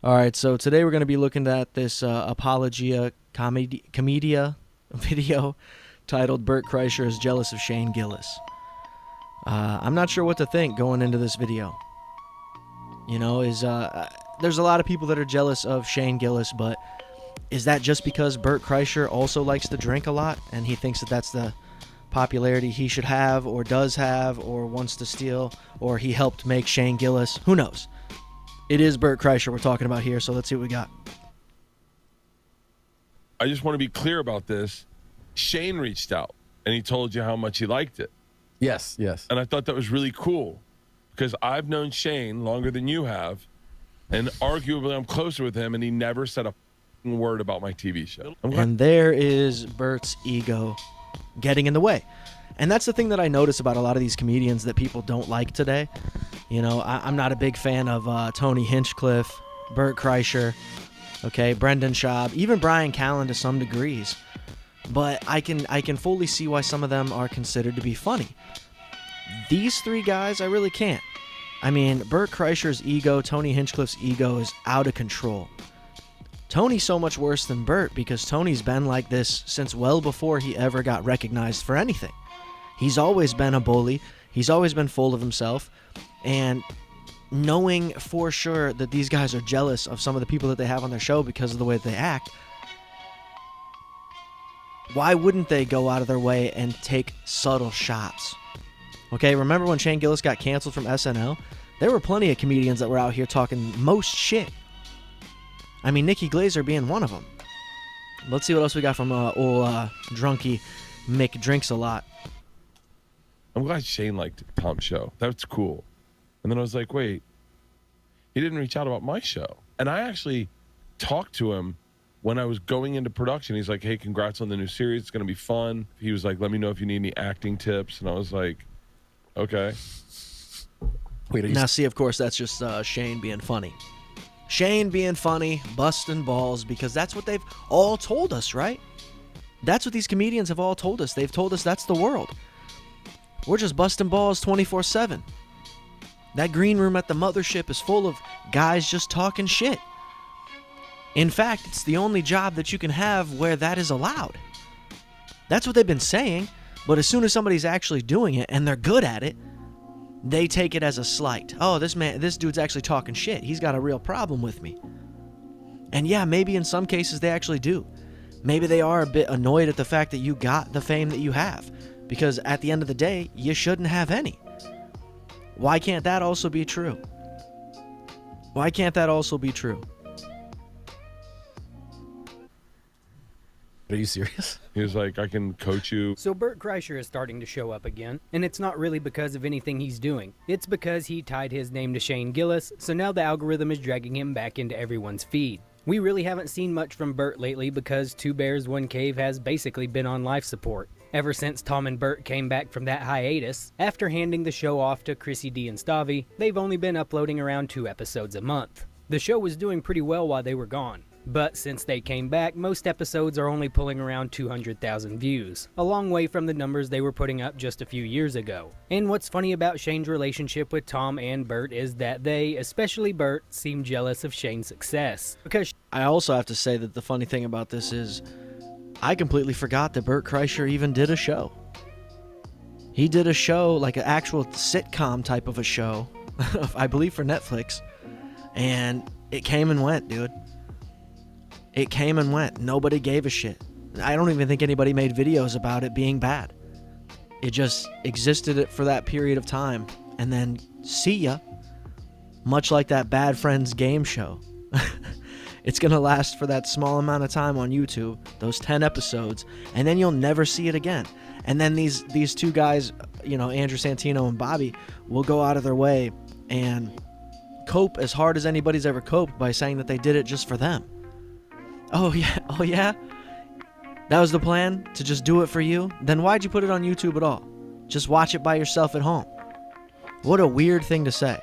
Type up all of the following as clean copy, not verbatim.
All right, so today we're going to be looking at this Apologia Comedia video titled Bert Kreischer is Jealous of Shane Gillis. I'm not sure what to think going into this video. You know, there's a lot of people that are jealous of Shane Gillis, but is that just because Bert Kreischer also likes to drink a lot and he thinks that that's the popularity he should have or does have or wants to steal, or he helped make Shane Gillis? Who knows? It is Bert Kreischer we're talking about here, so let's see what we got. I just want to be clear about this. Shane reached out and he told you how much he liked it. Yes. And I thought that was really cool because I've known Shane longer than you have, and arguably I'm closer with him, and he never said a word about my TV show. And there is Bert's ego getting in the way. And that's the thing that I notice about a lot of these comedians that people don't like today. You know, I'm not a big fan of Tony Hinchcliffe, Bert Kreischer, okay, Brendan Schaub, even Brian Callen to some degrees. But I can fully see why some of them are considered to be funny. These three guys, I really can't. I mean, Bert Kreischer's ego, Tony Hinchcliffe's ego is out of control. Tony's so much worse than Bert because Tony's been like this since well before he ever got recognized for anything. He's always been a bully. He's always been full of himself. And knowing for sure that these guys are jealous of some of the people that they have on their show because of the way that they act, why wouldn't they go out of their way and take subtle shots? Okay, remember when Shane Gillis got canceled from SNL? There were plenty of comedians that were out here talking most shit. I mean, Nikki Glazer being one of them. Let's see what else we got from old drunky Mick Drinks a Lot. I'm glad Shane liked Tom's show. That's cool. And then I was like, wait, he didn't reach out about my show. And I actually talked to him when I was going into production. He's like, hey, congrats on the new series. It's going to be fun. He was like, let me know if you need any acting tips. And I was like, okay. Wait, now, see, of course, that's just Shane being funny. Shane being funny, busting balls, because that's what they've all told us, right? That's what these comedians have all told us. They've told us that's the world. We're just busting balls 24/7. That green room at the mothership is full of guys just talking shit. In fact, it's the only job that you can have where that is allowed. That's what they've been saying, but as soon as somebody's actually doing it and they're good at it, they take it as a slight. Oh, this dude's actually talking shit. He's got a real problem with me. And yeah, maybe in some cases they actually do. Maybe they are a bit annoyed at the fact that you got the fame that you have, because at the end of the day, you shouldn't have any. Why can't that also be true? Why can't that also be true? Are you serious? He was like, I can coach you. So Bert Kreischer is starting to show up again, and it's not really because of anything he's doing. It's because he tied his name to Shane Gillis, so now the algorithm is dragging him back into everyone's feed. We really haven't seen much from Bert lately because Two Bears, One Cave has basically been on life support. Ever since Tom and Bert came back from that hiatus, after handing the show off to Chrissy D and Stavi, they've only been uploading around 2 episodes a month. The show was doing pretty well while they were gone. But since they came back, most episodes are only pulling around 200,000 views, a long way from the numbers they were putting up just a few years ago. And what's funny about Shane's relationship with Tom and Bert is that they, especially Bert, seem jealous of Shane's success. Because I also have to say that the funny thing about this is I completely forgot that Bert Kreischer even did a show. He did a show, like an actual sitcom type of a show, I believe for Netflix, and it came and went, dude. It came and went. Nobody gave a shit. I don't even think anybody made videos about it being bad. It just existed for that period of time, and then see ya. Much like that Bad Friends game show. It's going to last for that small amount of time on YouTube, those 10 episodes, and then you'll never see it again. And then these two guys, you know, Andrew Santino and Bobby, will go out of their way and cope as hard as anybody's ever coped by saying that they did it just for them. Oh yeah? That was the plan, to just do it for you? Then why'd you put it on YouTube at all? Just watch it by yourself at home. What a weird thing to say.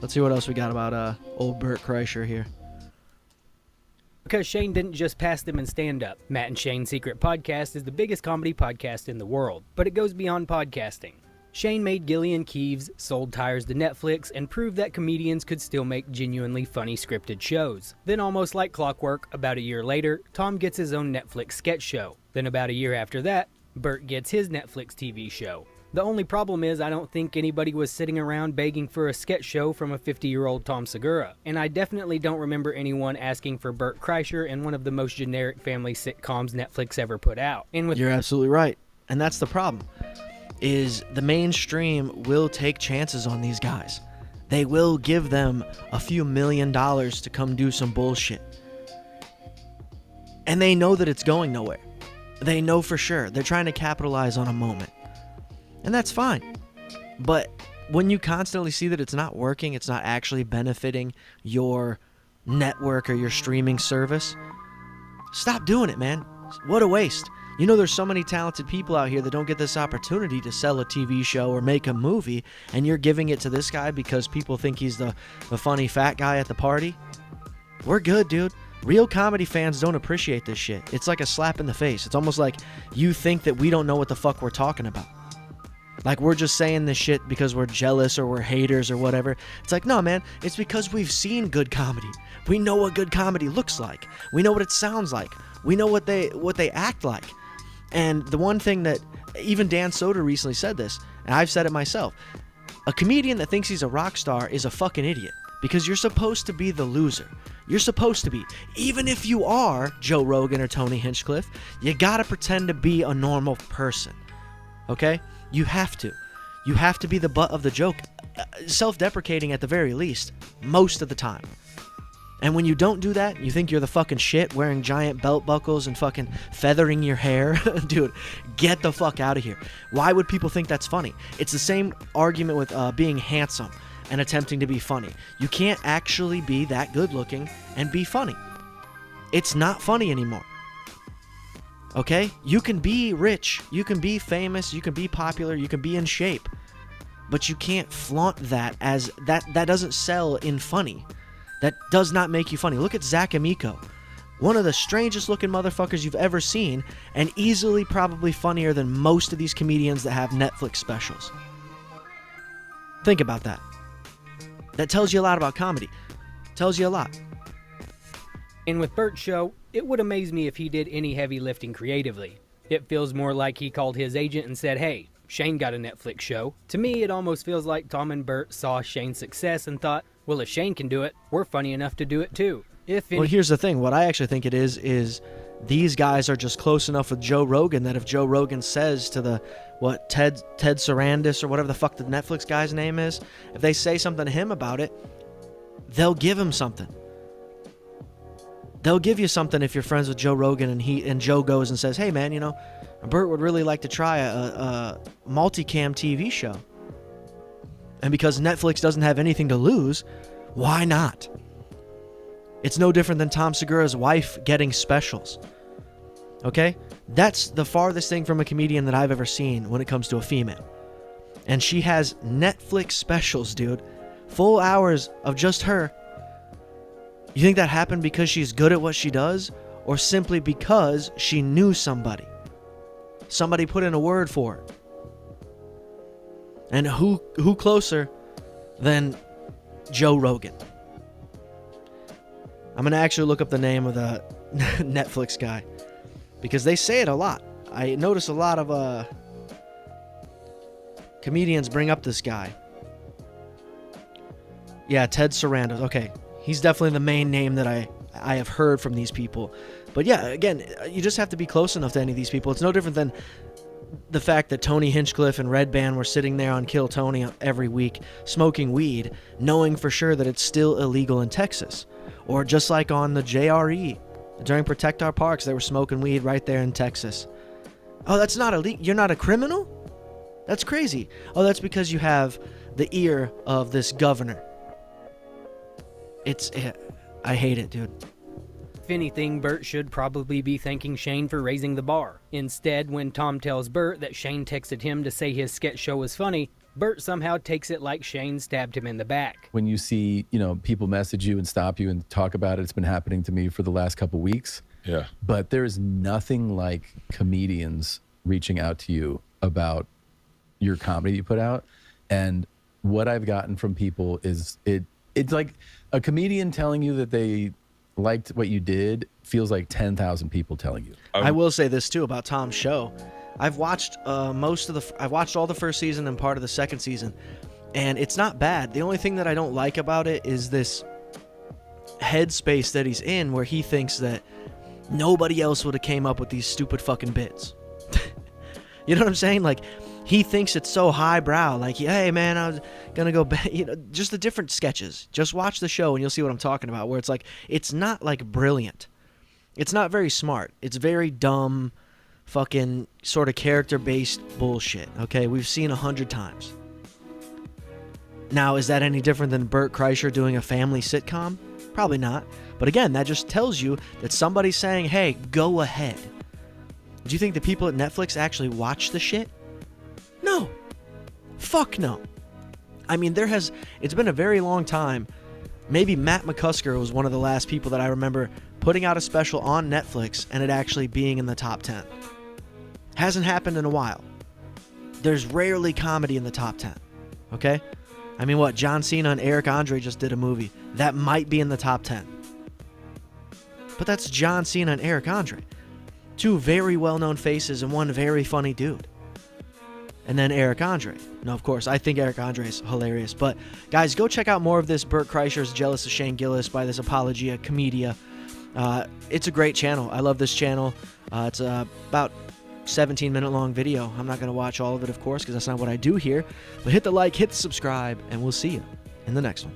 Let's see what else we got about old Bert Kreischer here. Because Shane didn't just pass them in stand-up. Matt and Shane's Secret Podcast is the biggest comedy podcast in the world, but it goes beyond podcasting. Shane made Gillian Keeves, sold tires to Netflix, and proved that comedians could still make genuinely funny scripted shows. Then almost like clockwork, about a year later, Tom gets his own Netflix sketch show. Then about a year after that, Bert gets his Netflix TV show. The only problem is I don't think anybody was sitting around begging for a sketch show from a 50-year-old Tom Segura. And I definitely don't remember anyone asking for Bert Kreischer in one of the most generic family sitcoms Netflix ever put out. And You're absolutely right. And that's the problem, is the mainstream will take chances on these guys. They will give them a few $1 million to come do some bullshit. And they know that it's going nowhere. They know for sure. They're trying to capitalize on a moment. And that's fine. But when you constantly see that it's not working, it's not actually benefiting your network or your streaming service, stop doing it, man. What a waste. You know, there's so many talented people out here that don't get this opportunity to sell a TV show or make a movie, and you're giving it to this guy because people think he's the funny fat guy at the party. We're good, dude. Real comedy fans don't appreciate this shit. It's like a slap in the face. It's almost like you think that we don't know what the fuck we're talking about. Like we're just saying this shit because we're jealous or we're haters or whatever. It's like, no, man, it's because we've seen good comedy. We know what good comedy looks like. We know what it sounds like. We know what they act like. And the one thing that even Dan Soder recently said this, and I've said it myself, a comedian that thinks he's a rock star is a fucking idiot, because you're supposed to be the loser. You're supposed to be. Even if you are Joe Rogan or Tony Hinchcliffe, you gotta pretend to be a normal person. Okay? You have to. You have to be the butt of the joke, self-deprecating at the very least, most of the time. And when you don't do that, you think you're the fucking shit, wearing giant belt buckles and fucking feathering your hair. Dude, get the fuck out of here. Why would people think that's funny? It's the same argument with being handsome and attempting to be funny. You can't actually be that good looking and be funny. It's not funny anymore. Okay? You can be rich, you can be famous, you can be popular, you can be in shape, but you can't flaunt that as that doesn't sell in funny. That does not make you funny. Look at Zach Amico. One of the strangest looking motherfuckers you've ever seen, and easily probably funnier than most of these comedians that have Netflix specials. Think about that. That tells you a lot about comedy. Tells you a lot. And with Bert's show, it would amaze me if he did any heavy lifting creatively. It feels more like he called his agent and said, hey, Shane got a Netflix show. To me, it almost feels like Tom and Bert saw Shane's success and thought, well, if Shane can do it, we're funny enough to do it too. Well, here's the thing. What I actually think it is these guys are just close enough with Joe Rogan that if Joe Rogan says to Ted Sarandis or whatever the fuck the Netflix guy's name is, if they say something to him about it, they'll give him something. They'll give you something if you're friends with Joe Rogan and Joe goes and says, hey man, you know, Bert would really like to try a multicam TV show. And because Netflix doesn't have anything to lose, why not? It's no different than Tom Segura's wife getting specials. Okay? That's the farthest thing from a comedian that I've ever seen when it comes to a female. And she has Netflix specials, dude. Full hours of just her. You think that happened because she's good at what she does? Or simply because she knew somebody? Somebody put in a word for her. And who closer than Joe Rogan? I'm going to actually look up the name of the Netflix guy, because they say it a lot. I notice a lot of comedians bring up this guy. Yeah, Ted Sarandis. Okay, he's definitely the main name that I have heard from these people. But yeah, again, you just have to be close enough to any of these people. It's no different than the fact that Tony Hinchcliffe and Red Band were sitting there on Kill Tony every week smoking weed, knowing for sure that it's still illegal in Texas. Or just like on the JRE, during Protect Our Parks, they were smoking weed right there in Texas. Oh, that's not illegal? You're not a criminal? That's crazy. Oh, that's because you have the ear of this governor. I hate it, dude. If anything, Bert should probably be thanking Shane for raising the bar. Instead, when Tom tells Bert that Shane texted him to say his sketch show was funny, Bert somehow takes it like Shane stabbed him in the back. When you see, people message you and stop you and talk about it, it's been happening to me for the last couple weeks. Yeah. But there's nothing like comedians reaching out to you about your comedy you put out. And what I've gotten from people is it's like a comedian telling you that they liked what you did feels like 10,000 people telling you. I will say this too about Tom's show. I've watched I've watched all the first season and part of the second season, and it's not bad. The only thing that I don't like about it is this headspace that he's in, where he thinks that nobody else would have came up with these stupid fucking bits. You know what I'm saying? Like, he thinks it's so highbrow. Like, hey man, I was gonna go back. You know, just the different sketches. Just watch the show and you'll see what I'm talking about. Where it's like, it's not like brilliant. It's not very smart. It's very dumb, fucking sort of character-based bullshit. Okay, we've seen 100 times. Now, is that any different than Bert Kreischer doing a family sitcom? Probably not. But again, that just tells you that somebody's saying, hey, go ahead. Do you think the people at Netflix actually watch the shit? No. Fuck no. I mean, it's been a very long time. Maybe Matt McCusker was one of the last people that I remember putting out a special on Netflix and it actually being in the top 10. Hasn't happened in a while. There's rarely comedy in the top 10. Okay? I mean, what? John Cena and Eric Andre just did a movie. That might be in the top 10. But that's John Cena and Eric Andre. Two very well-known faces and one very funny dude. And then Eric Andre. No, of course, I think Eric Andre is hilarious. But, guys, go check out more of this Bert Kreischer's Jealous of Shane Gillis by this Apologia Comedia. It's a great channel. I love this channel. It's about 17-minute long video. I'm not going to watch all of it, of course, because that's not what I do here. But hit the like, hit the subscribe, and we'll see you in the next one.